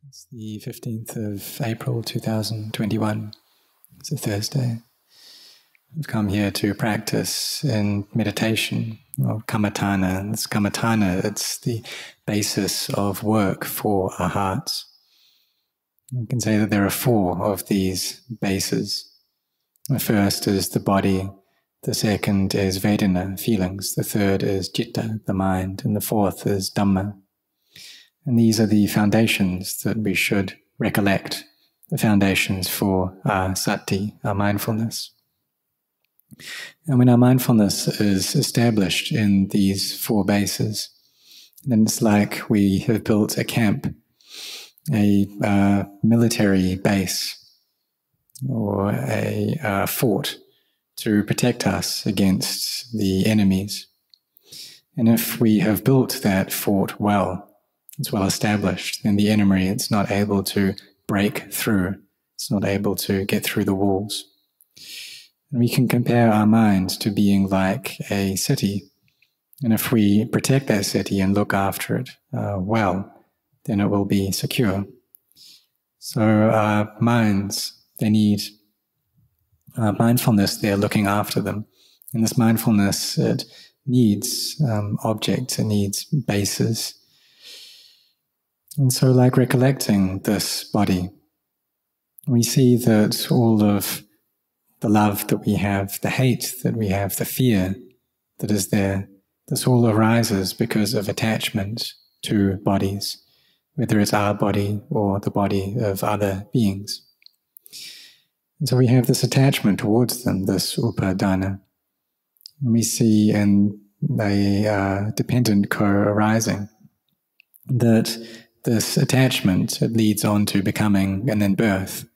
It's the 15th of April 2021. It's a Thursday. I've come here to practice in meditation, or kammatthana. This kammatthana, it's the basis of work for our hearts. You can say that there are four of these bases. The first is the body, the second is Vedana, feelings, the third is citta, the mind, and the fourth is Dhamma. And these are the foundations that we should recollect, the foundations for our sati, our mindfulness. And when our mindfulness is established in these four bases, then it's like we have built a camp, a military base, or a fort to protect us against the enemies. And if we have built that fort well, it's well established, then the enemy, it's not able to break through. It's not able to get through the walls. And we can compare our mind to being like a city. And if we protect that city and look after it well, then it will be secure. So our minds, they need mindfulness, they're looking after them. And this mindfulness, it needs objects, it needs bases. And so like recollecting this body, we see that all of the love that we have, the hate that we have, the fear that is there, this all arises because of attachment to bodies, whether it's our body or the body of other beings. And so we have this attachment towards them, this upadana. And we see in a dependent co-arising that this attachment, it leads on to becoming and then birth.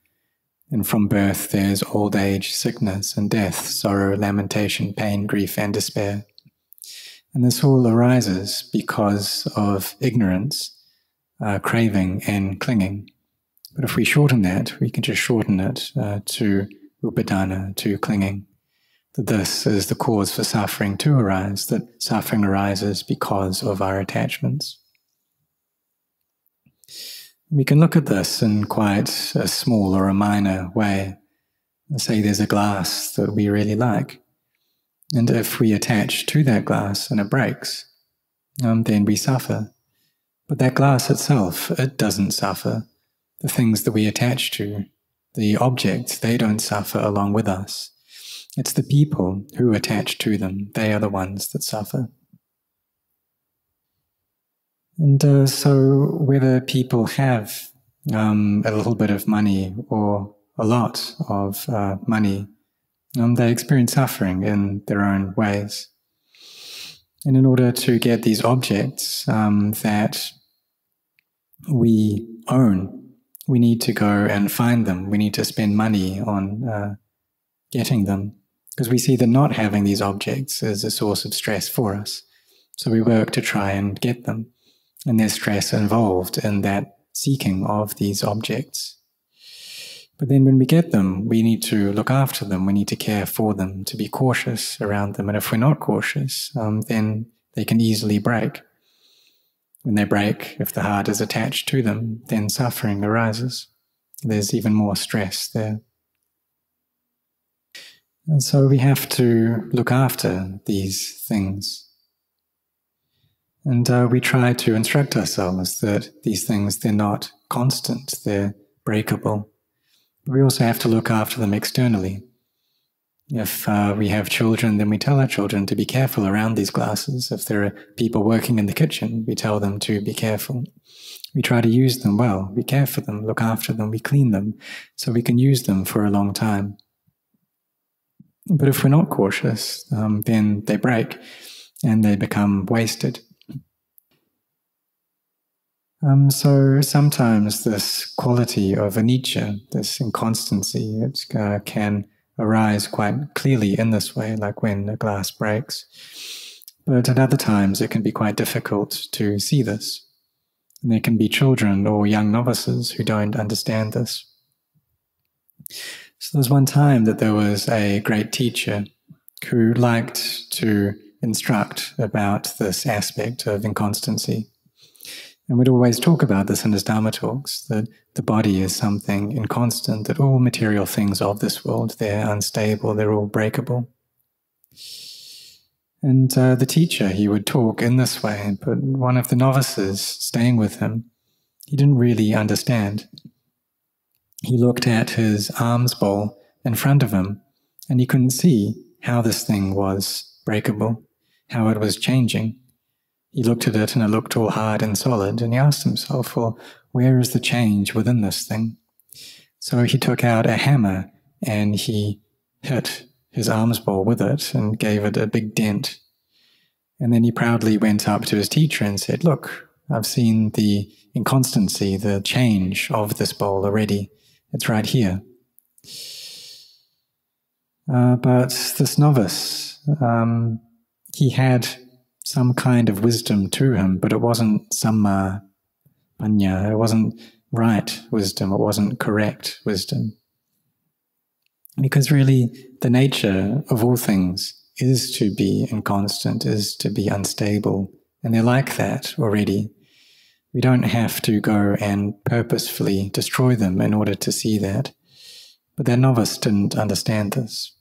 And from birth there's old age, sickness and death, sorrow, lamentation, pain, grief and despair. And this all arises because of ignorance, craving and clinging. But if we shorten that, we can just shorten it to upadana, to clinging. That this is the cause for suffering to arise, that suffering arises because of our attachments. We can look at this in quite a small or a minor way. Let's say there's a glass that we really like. And if we attach to that glass and it breaks, then we suffer. But that glass itself, it doesn't suffer. The things that we attach to, the objects, they don't suffer along with us. It's the people who attach to them. They are the ones that suffer. And so whether people have a little bit of money or a lot of money, they experience suffering in their own ways. And in order to get these objects that we own, we need to go and find them. We need to spend money on getting them, because we see that not having these objects is a source of stress for us. So we work to try and get them. And there's stress involved in that seeking of these objects. But then when we get them, we need to look after them, we need to care for them, to be cautious around them. And if we're not cautious, then they can easily break. When they break, if the heart is attached to them, then suffering arises. There's even more stress there. And so we have to look after these things. And we try to instruct ourselves that these things, they're not constant, they're breakable. But we also have to look after them externally. If we have children, then we tell our children to be careful around these glasses. If there are people working in the kitchen, we tell them to be careful. We try to use them well. We care for them, look after them, we clean them, so we can use them for a long time. But if we're not cautious, then they break and they become wasted. So sometimes this quality of anicca, this inconstancy, it can arise quite clearly in this way, like when a glass breaks. But at other times it can be quite difficult to see this. And there can be children or young novices who don't understand this. So there's one time that there was a great teacher who liked to instruct about this aspect of inconstancy. And we'd always talk about this in his Dhamma talks, that the body is something inconstant, that all material things of this world, they're unstable, they're all breakable. And the teacher, he would talk in this way, but one of the novices staying with him, he didn't really understand. He looked at his alms bowl in front of him, and he couldn't see how this thing was breakable, how it was changing. He looked at it and it looked all hard and solid, and he asked himself, well, where is the change within this thing? So he took out a hammer and he hit his alms bowl with it and gave it a big dent. And then he proudly went up to his teacher and said, look, I've seen the inconstancy, the change of this bowl already. It's right here. But this novice, he had some kind of wisdom to him, but it wasn't samma panya, it wasn't right wisdom, it wasn't correct wisdom. Because really, the nature of all things is to be inconstant, is to be unstable, and they're like that already. We don't have to go and purposefully destroy them in order to see that. But that novice didn't understand this.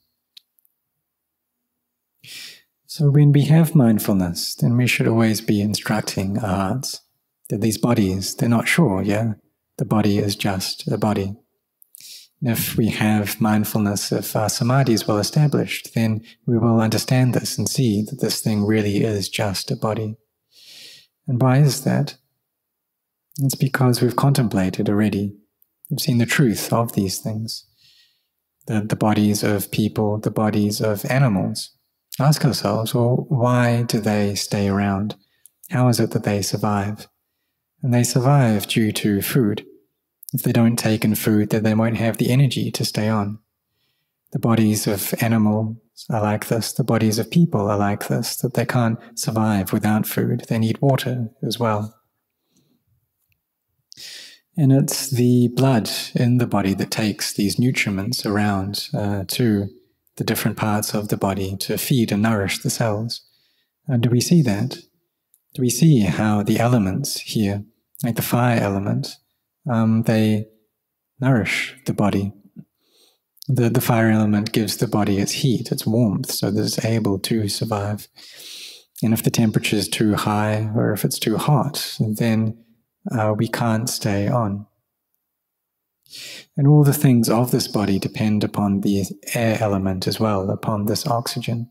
So when we have mindfulness, then we should always be instructing our hearts that these bodies, they're not sure, yeah? The body is just a body. And if we have mindfulness, if our samadhi is well established, then we will understand this and see that this thing really is just a body. And why is that? It's because we've contemplated already. We've seen the truth of these things. The bodies of people, the bodies of animals. Ask ourselves, well, why do they stay around? How is it that they survive? And they survive due to food. If they don't take in food, then they won't have the energy to stay on. The bodies of animals are like this. The bodies of people are like this, that they can't survive without food. They need water as well. And it's the blood in the body that takes these nutriments around to the different parts of the body to feed and nourish the cells. And do we see that? Do we see how the elements here, like the fire element, they nourish the body? The fire element gives the body its heat, its warmth, so that it's able to survive. And if the temperature is too high or if it's too hot, then we can't stay on. And all the things of this body depend upon the air element as well, upon this oxygen.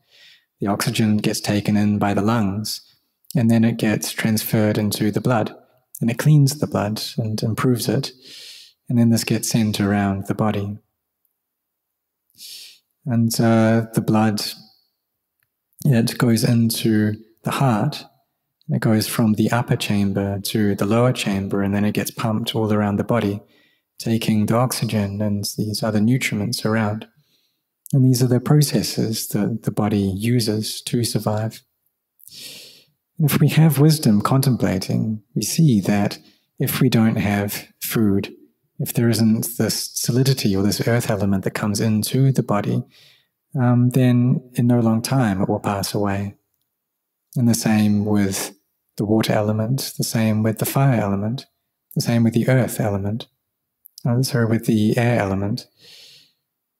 The oxygen gets taken in by the lungs, and then it gets transferred into the blood, and it cleans the blood and improves it, and then this gets sent around the body. And the blood, it goes into the heart. It goes from the upper chamber to the lower chamber, and then it gets pumped all around the body, taking the oxygen and these other nutriments around. And these are the processes that the body uses to survive. And if we have wisdom contemplating, we see that if we don't have food, if there isn't this solidity or this earth element that comes into the body, then in no long time it will pass away. And the same with the water element, the same with the fire element, the same with the earth element, with the air element.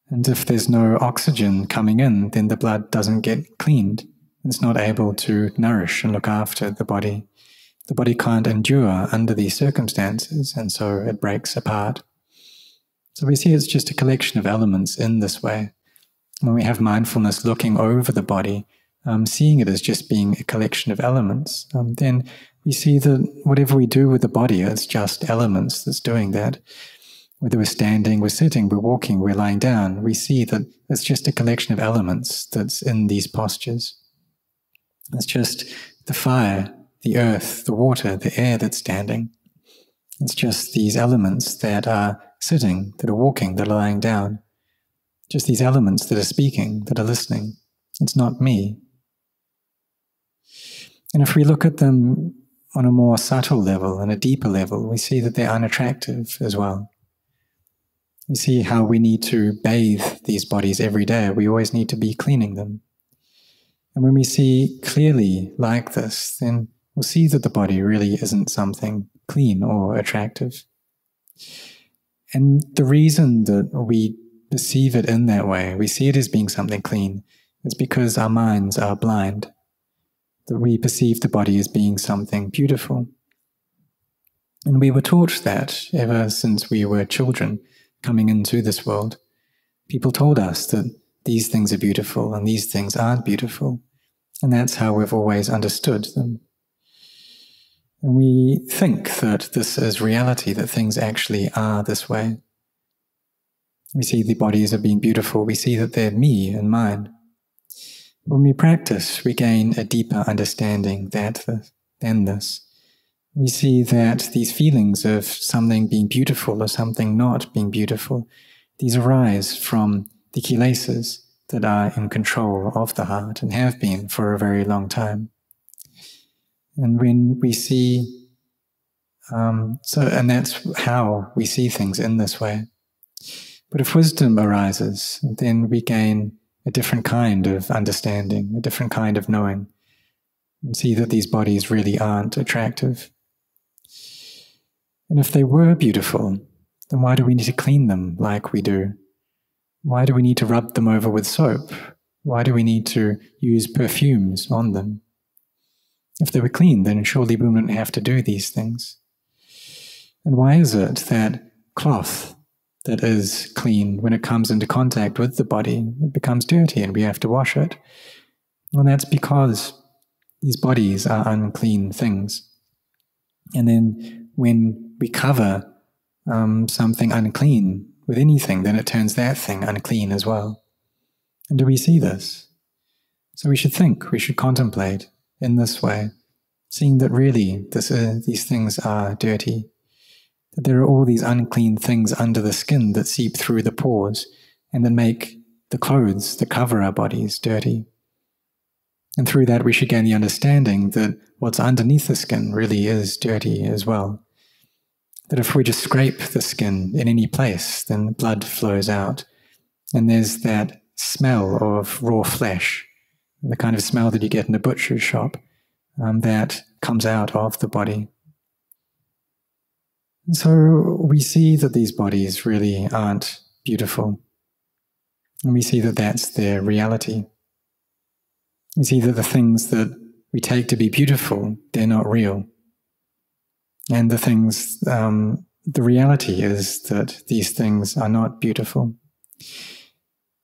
And if there's no oxygen coming in, then the blood doesn't get cleaned. It's not able to nourish and look after the body. The body can't endure under these circumstances, and so it breaks apart. So we see it's just a collection of elements in this way. When we have mindfulness looking over the body, seeing it as just being a collection of elements, then we see that whatever we do with the body, it's just elements that's doing that. Whether we're standing, we're sitting, we're walking, we're lying down, we see that it's just a collection of elements that's in these postures. It's just the fire, the earth, the water, the air that's standing. It's just these elements that are sitting, that are walking, that are lying down. Just these elements that are speaking, that are listening. It's not me. And if we look at them on a more subtle level and a deeper level, we see that they're unattractive as well. We see how we need to bathe these bodies every day. We always need to be cleaning them. And when we see clearly like this, then we'll see that the body really isn't something clean or attractive. And the reason that we perceive it in that way, we see it as being something clean, is because our minds are blind, that we perceive the body as being something beautiful. And we were taught that ever since we were children coming into this world. People told us that these things are beautiful and these things aren't beautiful. And that's how we've always understood them. And we think that this is reality, that things actually are this way. We see the bodies as being beautiful. We see that they're me and mine. When we practice, we gain a deeper understanding than this. We see that these feelings of something being beautiful or something not being beautiful, these arise from the kilesas that are in control of the heart and have been for a very long time. And when we see, and that's how we see things in this way. But if wisdom arises, then we gain a different kind of understanding, a different kind of knowing, and see that these bodies really aren't attractive. And if they were beautiful, then why do we need to clean them like we do? Why do we need to rub them over with soap? Why do we need to use perfumes on them? If they were clean, then surely we wouldn't have to do these things. And why is it that cloth that is clean, when it comes into contact with the body, it becomes dirty and we have to wash it? Well, that's because these bodies are unclean things. And then when we cover something unclean with anything, then it turns that thing unclean as well. And do we see this? So we should think, we should contemplate in this way, seeing that really these things are dirty, that there are all these unclean things under the skin that seep through the pores and that make the clothes that cover our bodies dirty. And through that we should gain the understanding that what's underneath the skin really is dirty as well. That if we just scrape the skin in any place, then blood flows out. And there's that smell of raw flesh, the kind of smell that you get in a butcher's shop, that comes out of the body. And so we see that these bodies really aren't beautiful. And we see that that's their reality. We see that the things that we take to be beautiful, they're not real. And the things, the reality is that these things are not beautiful.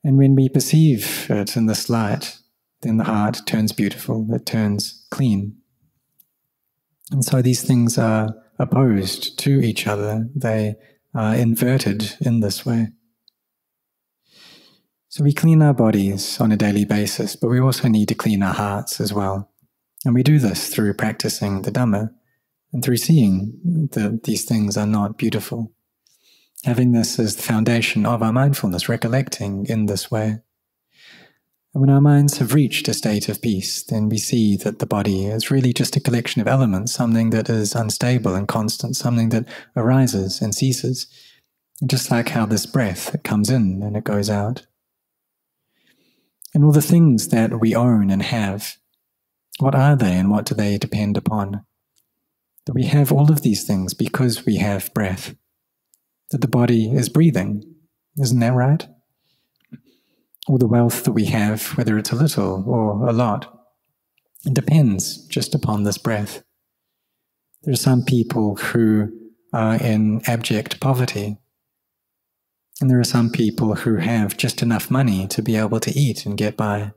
And when we perceive it in this light, then the heart turns beautiful, it turns clean. And so these things are opposed to each other. They are inverted in this way. So we clean our bodies on a daily basis, but we also need to clean our hearts as well. And we do this through practicing the Dhamma, and through seeing that these things are not beautiful. Having this as the foundation of our mindfulness, recollecting in this way. And when our minds have reached a state of peace, then we see that the body is really just a collection of elements, something that is unstable and constant, something that arises and ceases. And just like how this breath, it comes in and it goes out. And all the things that we own and have, what are they and what do they depend upon? That we have all of these things because we have breath. That the body is breathing. Isn't that right? All the wealth that we have, whether it's a little or a lot, it depends just upon this breath. There are some people who are in abject poverty. And there are some people who have just enough money to be able to eat and get by.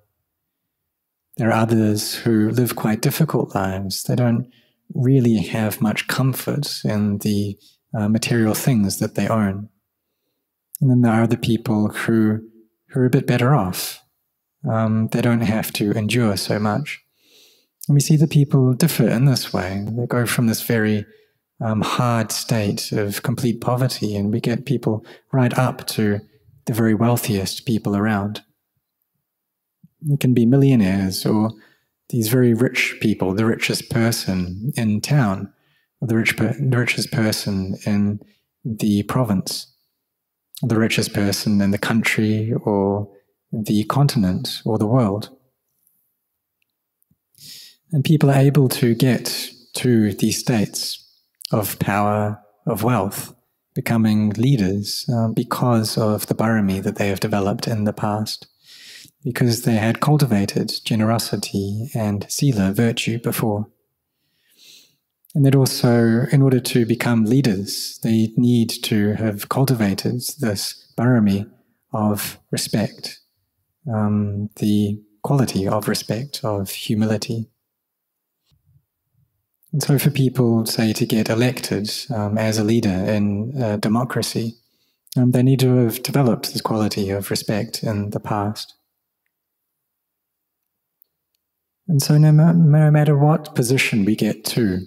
There are others who live quite difficult lives. They don't really have much comfort in the material things that they own. And then there are other people who are a bit better off. They don't have to endure so much. And we see that people differ in this way. They go from this very hard state of complete poverty, and we get people right up to the very wealthiest people around. It can be millionaires or these very rich people, the richest person in town, or the richest person in the province, or the richest person in the country or the continent or the world. And people are able to get to these states of power, of wealth, becoming leaders because of the barami that they have developed in the past, because they had cultivated generosity and sila, virtue, before. And that also, in order to become leaders, they need to have cultivated this barami of respect, the quality of respect, of humility. And so for people, say, to get elected as a leader in a democracy, they need to have developed this quality of respect in the past. And so no matter what position we get to,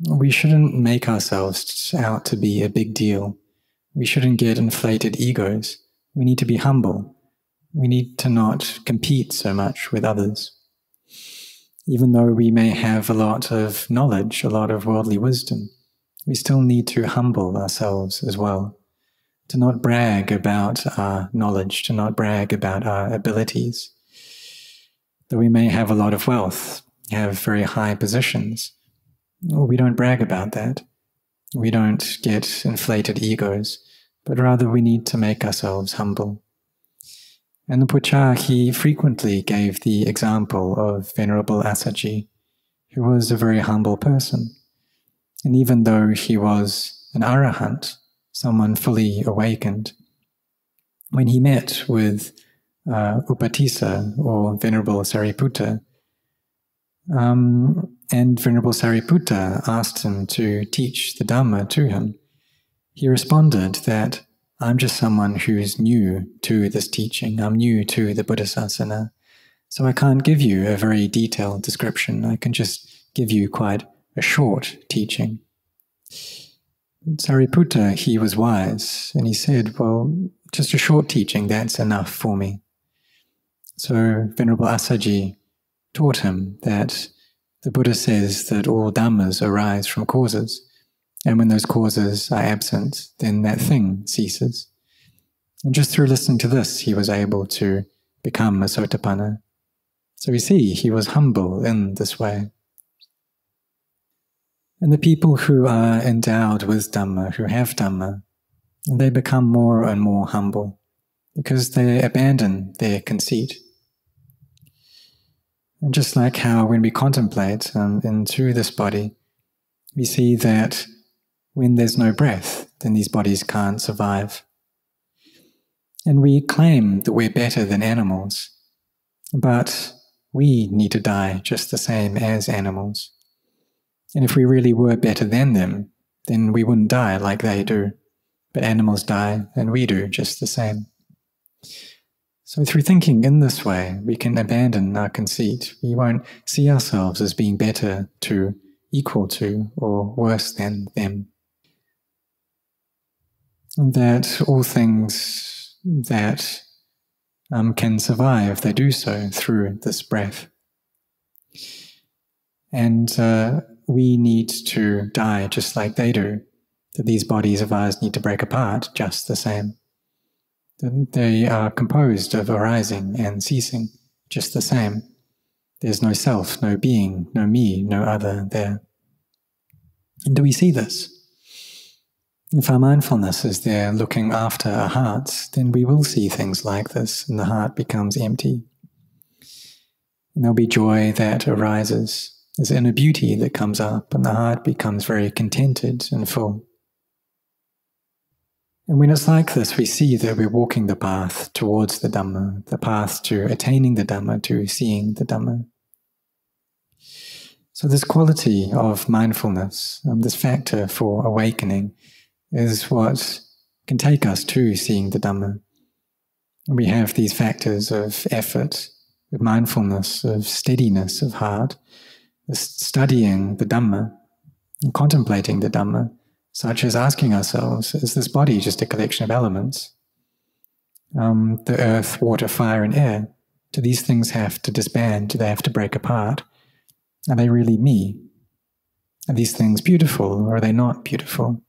we shouldn't make ourselves out to be a big deal. We shouldn't get inflated egos. We need to be humble. We need to not compete so much with others. Even though we may have a lot of knowledge, a lot of worldly wisdom, we still need to humble ourselves as well, to not brag about our knowledge, to not brag about our abilities. Though we may have a lot of wealth, have very high positions, we don't brag about that. We don't get inflated egos, but rather we need to make ourselves humble. And the Pucha, he frequently gave the example of Venerable Asaji, who was a very humble person. And even though he was an arahant, someone fully awakened, when he met with Upatissa, or Venerable Sariputta, and Venerable Sariputta asked him to teach the Dhamma to him, he responded that, I'm just someone who's new to this teaching. I'm new to the Buddhasasana. So I can't give you a very detailed description. I can just give you quite a short teaching. Sariputta, he was wise, and he said, well, just a short teaching, that's enough for me. So Venerable Asaji taught him that the Buddha says that all dhammas arise from causes. And when those causes are absent, then that thing ceases. And just through listening to this, he was able to become a Sotapanna. So we see he was humble in this way. And the people who are endowed with Dhamma, who have Dhamma, they become more and more humble because they abandon their conceit. And just like how when we contemplate into this body, we see that when there's no breath, then these bodies can't survive. And we claim that we're better than animals, but we need to die just the same as animals. And if we really were better than them, then we wouldn't die like they do. But animals die, and we do just the same. So through thinking in this way, we can abandon our conceit. We won't see ourselves as being better to, equal to, or worse than them. And that all things that can survive, they do so through this breath. And we need to die just like they do, that these bodies of ours need to break apart just the same. That they are composed of arising and ceasing just the same. There's no self, no being, no me, no other there. And do we see this? If our mindfulness is there looking after our hearts, then we will see things like this, and the heart becomes empty. And there'll be joy that arises. There's inner beauty that comes up, and the heart becomes very contented and full. And when it's like this, we see that we're walking the path towards the Dhamma, the path to attaining the Dhamma, to seeing the Dhamma. So this quality of mindfulness, this factor for awakening, is what can take us to seeing the Dhamma. We have these factors of effort, of mindfulness, of steadiness of heart, studying the Dhamma, and contemplating the Dhamma, such as asking ourselves, is this body just a collection of elements? The earth, water, fire, and air, do these things have to disband? Do they have to break apart? Are they really me? Are these things beautiful, or are they not beautiful?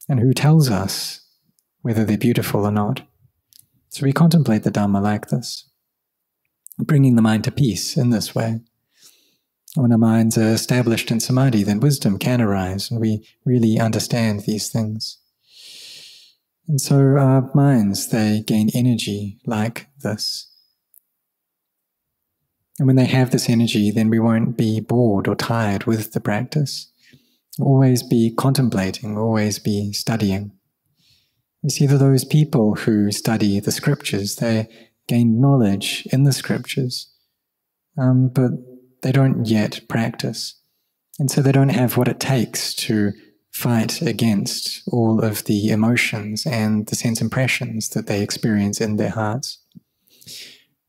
And who tells us whether they're beautiful or not? So we contemplate the Dhamma like this, bringing the mind to peace in this way. When our minds are established in samadhi, then wisdom can arise, and we really understand these things. And so our minds, they gain energy like this. And when they have this energy, then we won't be bored or tired with the practice. We'll always be contemplating, always be studying. We see that those people who study the scriptures, they gain knowledge in the scriptures, but they don't yet practice. And so they don't have what it takes to fight against all of the emotions and the sense impressions that they experience in their hearts.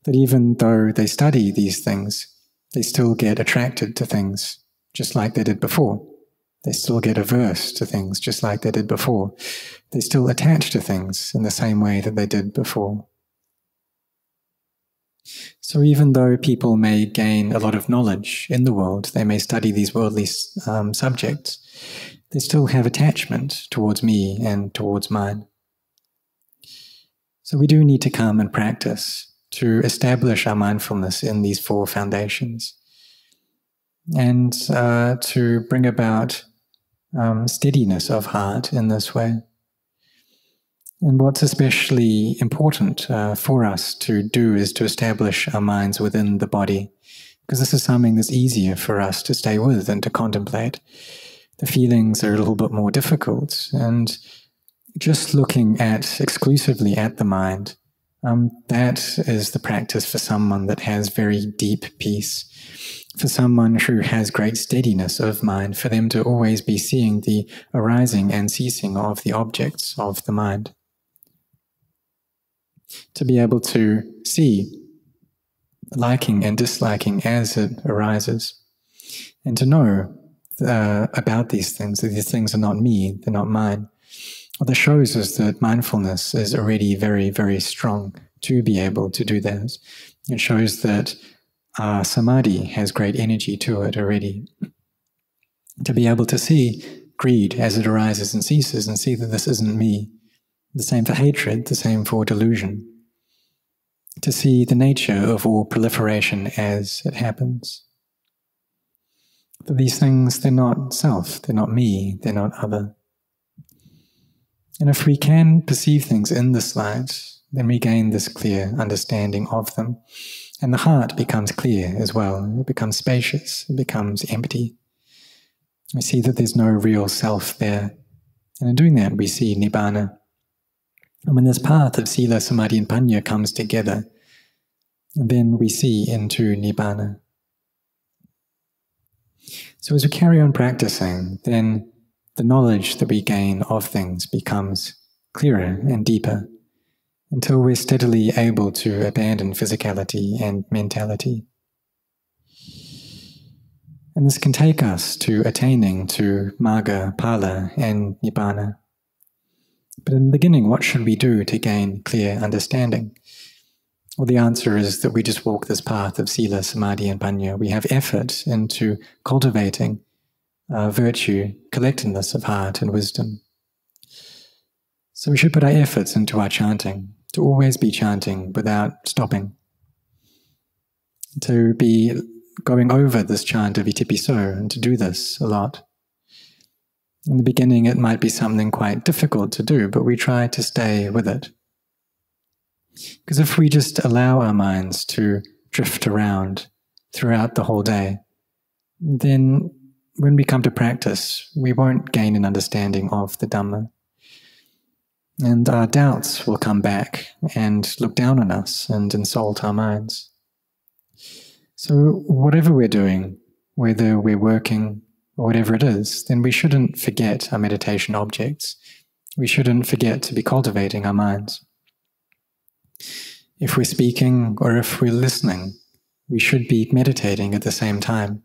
That even though they study these things, they still get attracted to things just like they did before. They still get averse to things just like they did before. They still attach to things in the same way that they did before. So even though people may gain a lot of knowledge in the world, they may study these worldly subjects, they still have attachment towards me and towards mine. So we do need to come and practice to establish our mindfulness in these four foundations and to bring about steadiness of heart in this way. And what's especially important for us to do is to establish our minds within the body, because this is something that's easier for us to stay with and to contemplate. The feelings are a little bit more difficult, and just looking exclusively at the mind, that is the practice for someone that has very deep peace, for someone who has great steadiness of mind, for them to always be seeing the arising and ceasing of the objects of the mind. To be able to see liking and disliking as it arises, and to know about these things, that these things are not me, they're not mine. What this shows is that mindfulness is already very, very strong to be able to do that. It shows that samadhi has great energy to it already. To be able to see greed as it arises and ceases and see that this isn't me. The same for hatred, the same for delusion. To see the nature of all proliferation as it happens. But these things, they're not self, they're not me, they're not other. And if we can perceive things in this light, then we gain this clear understanding of them. And the heart becomes clear as well. It becomes spacious, it becomes empty. We see that there's no real self there. And in doing that, we see Nibbana. And when this path of Sila, Samadhi and Panya comes together, then we see into Nibbana. So as we carry on practicing, then the knowledge that we gain of things becomes clearer and deeper until we're steadily able to abandon physicality and mentality. And this can take us to attaining to Magga, Phala, and Nibbana. But in the beginning, what should we do to gain clear understanding? Well, the answer is that we just walk this path of Sila, Samadhi, and Panya. We have effort into cultivating virtue, collectedness of heart, and wisdom. So we should put our efforts into our chanting, to always be chanting without stopping, to be going over this chant of Itipiso, and to do this a lot. In the beginning, it might be something quite difficult to do, but we try to stay with it. Because if we just allow our minds to drift around throughout the whole day, then when we come to practice, we won't gain an understanding of the Dhamma. And our doubts will come back and look down on us and insult our minds. So whatever we're doing, whether we're working or whatever it is, then we shouldn't forget our meditation objects. We shouldn't forget to be cultivating our minds. If we're speaking or if we're listening, we should be meditating at the same time,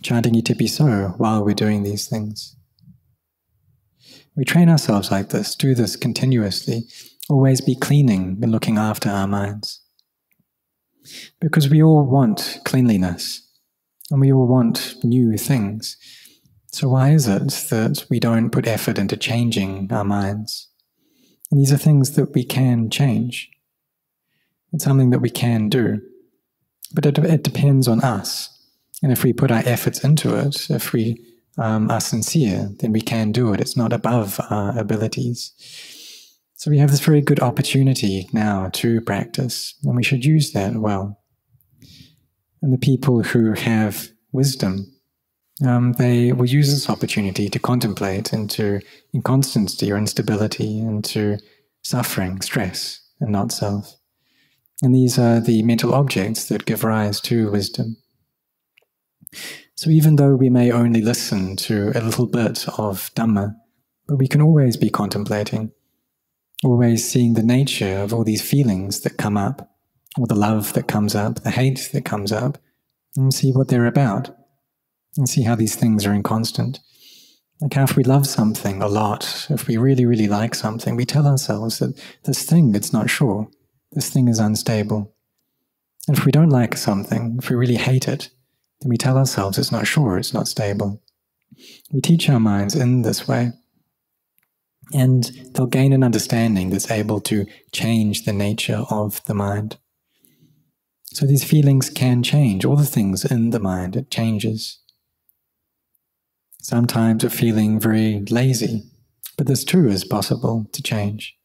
chanting Itipiso while we're doing these things. We train ourselves like this, do this continuously, always be cleaning and looking after our minds. Because we all want cleanliness, and we all want new things. So why is it that we don't put effort into changing our minds? And these are things that we can change. It's something that we can do. But it depends on us. And if we put our efforts into it, if we are sincere, then we can do it. It's not above our abilities. So we have this very good opportunity now to practice, and we should use that well. And the people who have wisdom, they will use this opportunity to contemplate into inconstancy or instability, into suffering, stress, and not self. And these are the mental objects that give rise to wisdom. So even though we may only listen to a little bit of Dhamma, but we can always be contemplating, always seeing the nature of all these feelings that come up, or the love that comes up, the hate that comes up, and see what they're about, and see how these things are inconstant. Like how if we love something a lot, if we really, really like something, we tell ourselves that this thing, it's not sure, this thing is unstable. And if we don't like something, if we really hate it, then we tell ourselves it's not sure, it's not stable. We teach our minds in this way, and they'll gain an understanding that's able to change the nature of the mind. So these feelings can change. All the things in the mind, it changes. Sometimes we're feeling very lazy, but this too is possible to change.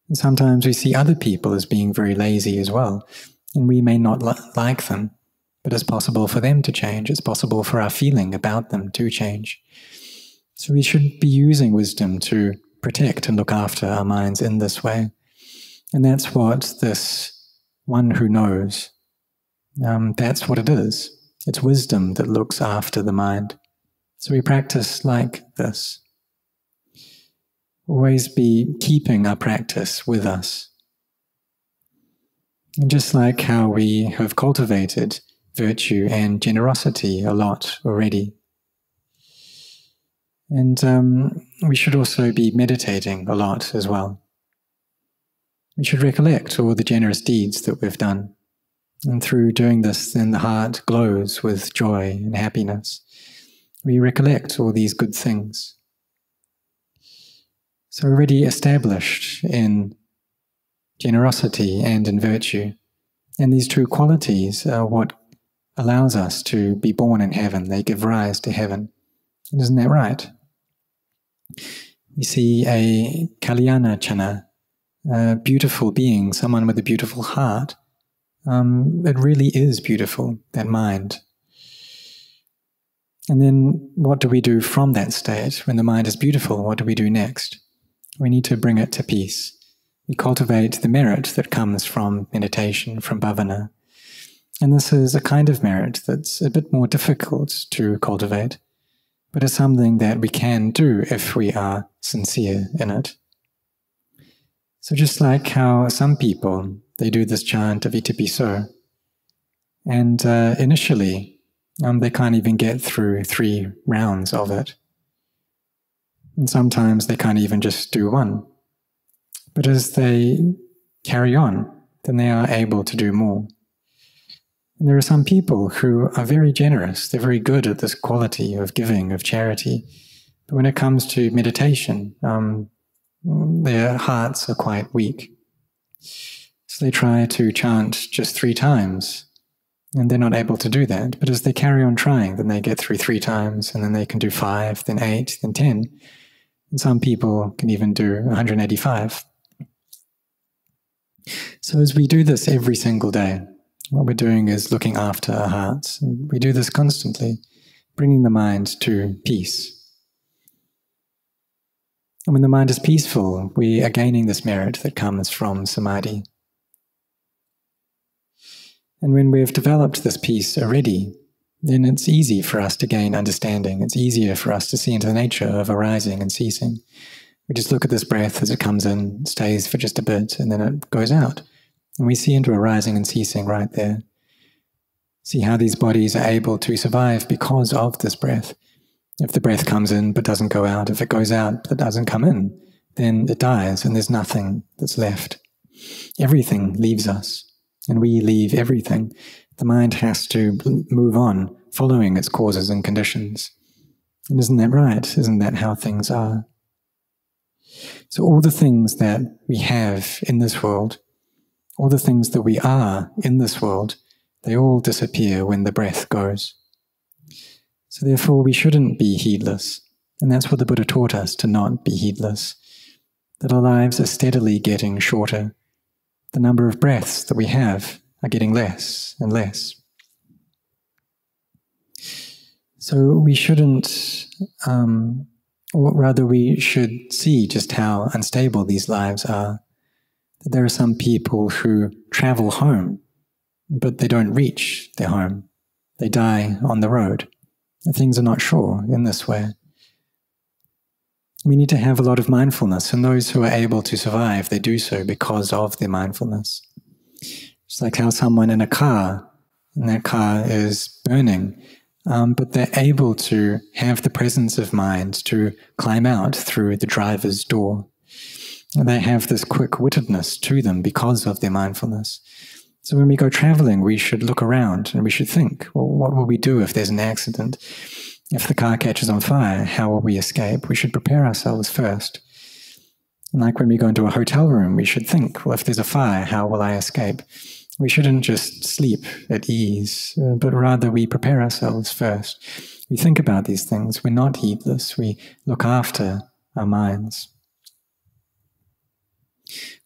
And sometimes we see other people as being very lazy as well, and we may not like them, but it's possible for them to change. It's possible for our feeling about them to change. So we should be using wisdom to protect and look after our minds in this way. And that's what this one who knows, that's what it is. It's wisdom that looks after the mind. So we practice like this. Always be keeping our practice with us. And just like how we have cultivated virtue and generosity a lot already. And we should also be meditating a lot as well. We should recollect all the generous deeds that we've done. And through doing this, then the heart glows with joy and happiness. We recollect all these good things. So already established in generosity and in virtue. And these two qualities are what allows us to be born in heaven. They give rise to heaven. Isn't that right? We see a Kalyana, a beautiful being, someone with a beautiful heart. It really is beautiful, that mind. And then what do we do from that state? When the mind is beautiful, what do we do next? We need to bring it to peace. We cultivate the merit that comes from meditation, from bhavana. And this is a kind of merit that's a bit more difficult to cultivate, but it's something that we can do if we are sincere in it. So just like how some people, they do this chant of iti piso, and initially they can't even get through 3 rounds of it. And sometimes they can't even just do 1. But as they carry on, then they are able to do more. And there are some people who are very generous. They're very good at this quality of giving, of charity. But when it comes to meditation, their hearts are quite weak. So they try to chant just 3 times, and they're not able to do that. But as they carry on trying, then they get through 3 times, and then they can do 5, then 8, then 10. And some people can even do 185. So as we do this every single day, what we're doing is looking after our hearts. And we do this constantly, bringing the mind to peace. And when the mind is peaceful, we are gaining this merit that comes from samadhi. And when we've developed this peace already, then it's easy for us to gain understanding. It's easier for us to see into the nature of arising and ceasing. We just look at this breath as it comes in, stays for just a bit, and then it goes out. And we see into arising and ceasing right there. See how these bodies are able to survive because of this breath. If the breath comes in but doesn't go out, if it goes out but doesn't come in, then it dies and there's nothing that's left. Everything leaves us, and we leave everything. The mind has to move on, following its causes and conditions. And isn't that right? Isn't that how things are? So all the things that we have in this world, all the things that we are in this world, they all disappear when the breath goes. So therefore we shouldn't be heedless. And that's what the Buddha taught us, to not be heedless. That our lives are steadily getting shorter. The number of breaths that we have are getting less and less. So we shouldn't, or rather we should see just how unstable these lives are. That there are some people who travel home, but they don't reach their home. They die on the road. Things are not sure in this way. We need to have a lot of mindfulness, and those who are able to survive, they do so because of their mindfulness. It's like how someone in a car, and that car is burning, but they're able to have the presence of mind to climb out through the driver's door. And they have this quick-wittedness to them because of their mindfulness. So when we go traveling, we should look around and we should think, well, what will we do if there's an accident? If the car catches on fire, how will we escape? We should prepare ourselves first. And like when we go into a hotel room, we should think, well, if there's a fire, how will I escape? We shouldn't just sleep at ease, but rather we prepare ourselves first. We think about these things. We're not heedless. We look after our minds.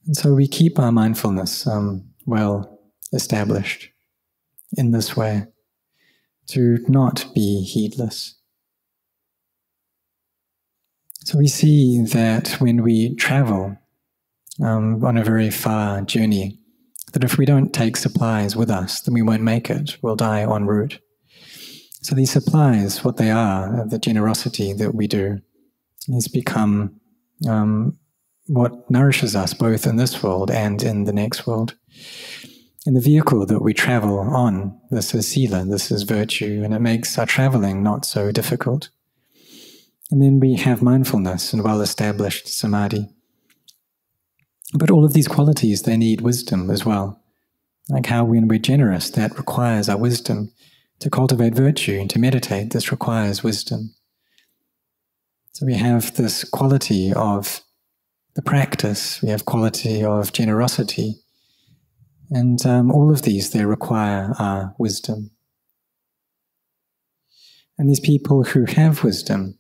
And so we keep our mindfulness well established in this way, to not be heedless. So we see that when we travel on a very far journey, that if we don't take supplies with us, then we won't make it. We'll die en route. So these supplies, what they are, the generosity that we do, has become what nourishes us both in this world and in the next world. In the vehicle that we travel on, this is sila, this is virtue, and it makes our traveling not so difficult. And then we have mindfulness and well-established samadhi. But all of these qualities, they need wisdom as well. Like how when we're generous, that requires our wisdom. To cultivate virtue and to meditate, this requires wisdom. So we have this quality of the practice, we have quality of generosity, and all of these, they require our wisdom. And these people who have wisdom,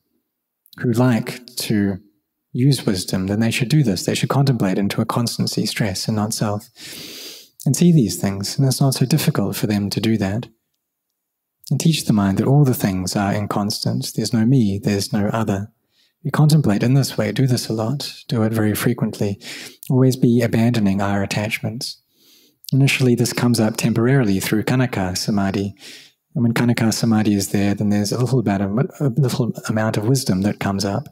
who like to use wisdom, then they should do this. They should contemplate into a constancy, stress, and not self, and see these things. And it's not so difficult for them to do that. And teach the mind that all the things are inconstant. There's no me, there's no other. We contemplate in this way, do this a lot, do it very frequently. Always be abandoning our attachments. Initially, this comes up temporarily through Kanaka Samadhi. And when Kanaka Samadhi is there, then there's a little amount of wisdom that comes up.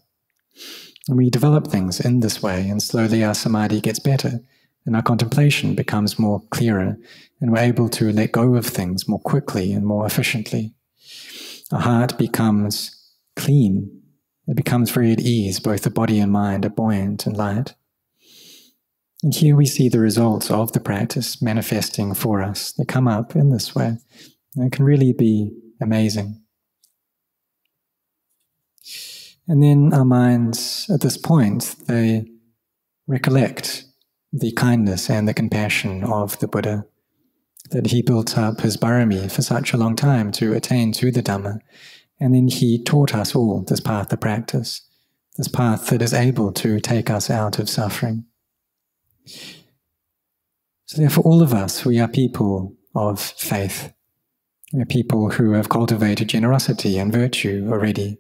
And we develop things in this way, and slowly our Samadhi gets better, and our contemplation becomes more clearer, and we're able to let go of things more quickly and more efficiently. Our heart becomes clean. It becomes very at ease. Both the body and mind are buoyant and light. And here we see the results of the practice manifesting for us. They come up in this way. And it can really be amazing. And then our minds, at this point, they recollect the kindness and the compassion of the Buddha, that he built up his barami for such a long time to attain to the Dhamma. And then he taught us all this path of practice, this path that is able to take us out of suffering. So therefore all of us, we are people of faith. We are people who have cultivated generosity and virtue already.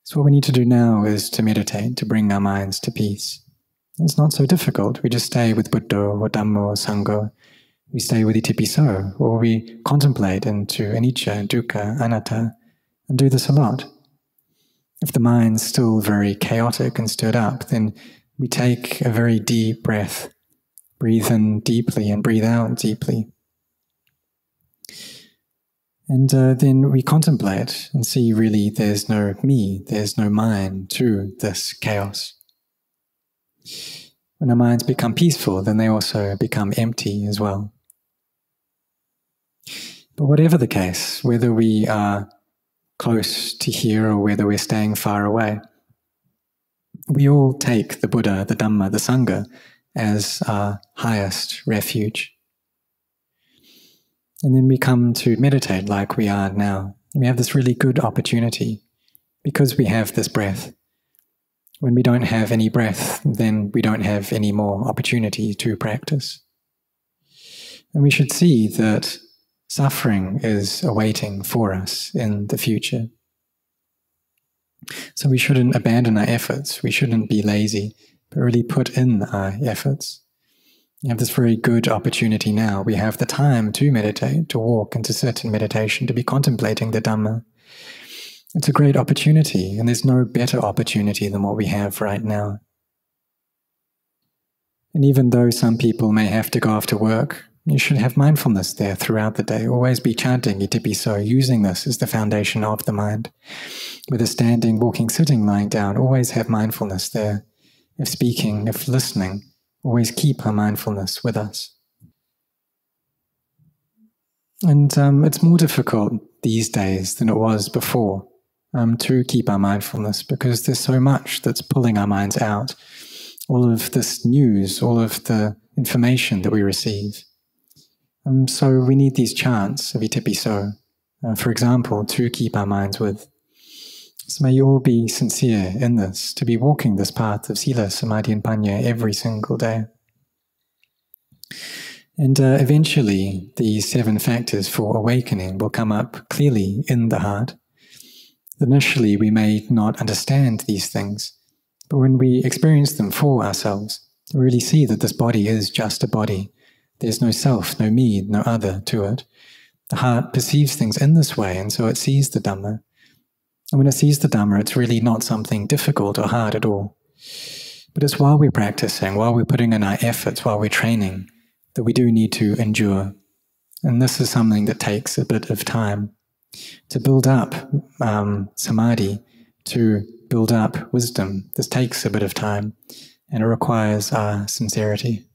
So what we need to do now is to meditate, to bring our minds to peace. It's not so difficult. We just stay with Buddha or Dhamma or Sangha. We stay with Itipiso, or we contemplate into anicca, dukkha, anatta, and do this a lot. If the mind's still very chaotic and stirred up, then we take a very deep breath, breathe in deeply and breathe out deeply. And then we contemplate and see really there's no me, there's no mind to this chaos. When our minds become peaceful, then they also become empty as well. But whatever the case, whether we are close to here or whether we're staying far away, we all take the Buddha, the Dhamma, the Sangha as our highest refuge. And then we come to meditate like we are now, We have this really good opportunity because we have this breath. When we don't have any breath, then we don't have any more opportunity to practice. And we should see that suffering is awaiting for us in the future. So we shouldn't abandon our efforts. We shouldn't be lazy, but really put in our efforts. We have this very good opportunity now. We have the time to meditate, to walk and to sit in meditation, to be contemplating the Dhamma. It's a great opportunity, and there's no better opportunity than what we have right now. And even though some people may have to go off to work, you should have mindfulness there throughout the day. Always be chanting itipiso, using this as the foundation of the mind. Whether standing, walking, sitting, lying down, always have mindfulness there. If speaking, if listening, always keep our mindfulness with us. And it's more difficult these days than it was before to keep our mindfulness, because there's so much that's pulling our minds out. All of this news, all of the information that we receive. So we need these chants of itipiso, for example, to keep our minds with. So may you all be sincere in this, to be walking this path of sila, samadhi and panya every single day. And eventually these 7 factors for awakening will come up clearly in the heart. Initially we may not understand these things, but when we experience them for ourselves, we really see that this body is just a body. There's no self, no me, no other to it. The heart perceives things in this way, and so it sees the Dhamma. And when it sees the Dhamma, it's really not something difficult or hard at all. But it's while we're practicing, while we're putting in our efforts, while we're training, that we do need to endure. And this is something that takes a bit of time. To build up samadhi, to build up wisdom, this takes a bit of time, and it requires our sincerity.